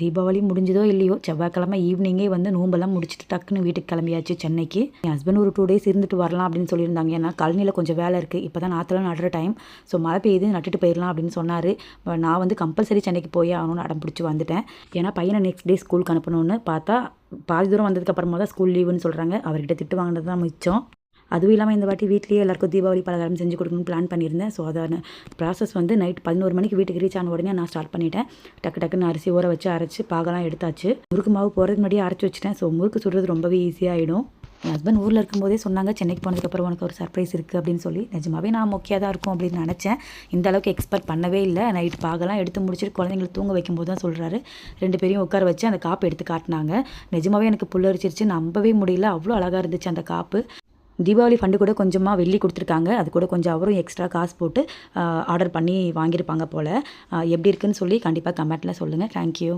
தீபாவளி முடிஞ்சதோ இல்லையோ செவ்வாய்க்கிழமை ஈவினிங்கே வந்து நோம்பெல்லாம் முடிச்சுட்டு டக்குன்னு வீட்டுக்கு கிளம்பியாச்சு சென்னைக்கு. என் ஹஸ்பண்ட் ஒரு 2 டேஸ் இருந்துட்டு வரலாம் அப்படின்னு சொல்லியிருந்தாங்க. ஏன்னா கழனியில் கொஞ்சம் வேலை இருக்குது. இப்போ தான் நாற்றுலாம் நடுற டைம். ஸோ மழை பெய்யுது, நட்டுட்டு போயிடலாம் அப்படின்னு சொன்னார். நான் வந்து கம்பல்சரி சென்னைக்கு போய் ஆகணும்னு அடம் பிடிச்சி வந்துட்டேன். ஏன்னா பையனை நெக்ஸ்ட் டே ஸ்கூலுக்கு அனுப்பணும்னு பார்த்தா பாதி தூரம் வந்ததுக்கப்புறமா தான் ஸ்கூல் லீவுன்னு சொல்கிறாங்க. அவர்கிட்ட திட்டு வாங்கினது தான் மிச்சம். அதுவும் இல்லாமல் இந்த வாட்டி வீட்லேயே எல்லாருக்கும் தீபாவளி பலகாரம் செஞ்சு கொடுக்கணும்னு பிளான் பண்ணியிருந்தேன். ஸோ அதான ப்ராசஸ் வந்து நைட் 11 மணிக்கு வீட்டுக்கு ரீச் ஆன உடனே நான் ஸ்டார்ட் பண்ணிட்டேன். டக்குன்னு அரிசி ஊற வச்சு அரைச்சி பாகெல்லாம் எடுத்தாச்சு. முறுக்கு மாவு போகிறதுக்கு முன்னாடியே அரைச்சி வச்சுட்டேன். ஸோ முறுக்கு சுடுறது ரொம்பவே ஈஸியாகிடும். என் ஹஸ்பண்ட் ஊரில் இருக்கும்போதே சொன்னாங்க சென்னைக்கு போனதுக்கப்புறம் உனக்கு ஒரு சர்ப்ரைஸ் இருக்குது அப்படின்னு சொல்லி. நிஜமாவே நான் மொக்கையாக தான் இருக்கும் அப்படின்னு நினச்சேன். இந்த அளவுக்கு எக்ஸ்பெக்ட் பண்ணவே இல்லை. நைட் பாகெல்லாம் எடுத்து முடிச்சுட்டு குழந்தைங்களை தூங்க வைக்கும்போது தான் சொல்கிறாரு. 2 பேரையும் உட்கார வச்சு அந்த காப்பு எடுத்து காட்டினாங்க. நிஜமாவே எனக்கு புல்லரிச்சிருச்சு, நம்பவே முடியல. அவ்வளோ அழகாக இருந்துச்சு அந்த காப்பு. தீபாவளி ஃபண்டு கூட கொஞ்சமாக வெள்ளி கொடுத்துருக்காங்க. அது கூட கொஞ்சம் அவரும் எக்ஸ்ட்ரா காசு போட்டு ஆர்டர் பண்ணி வாங்கியிருப்பாங்க போல். எப்படி இருக்குன்னு சொல்லி கண்டிப்பாக கமெண்ட்டில் சொல்லுங்கள். தேங்க்யூ.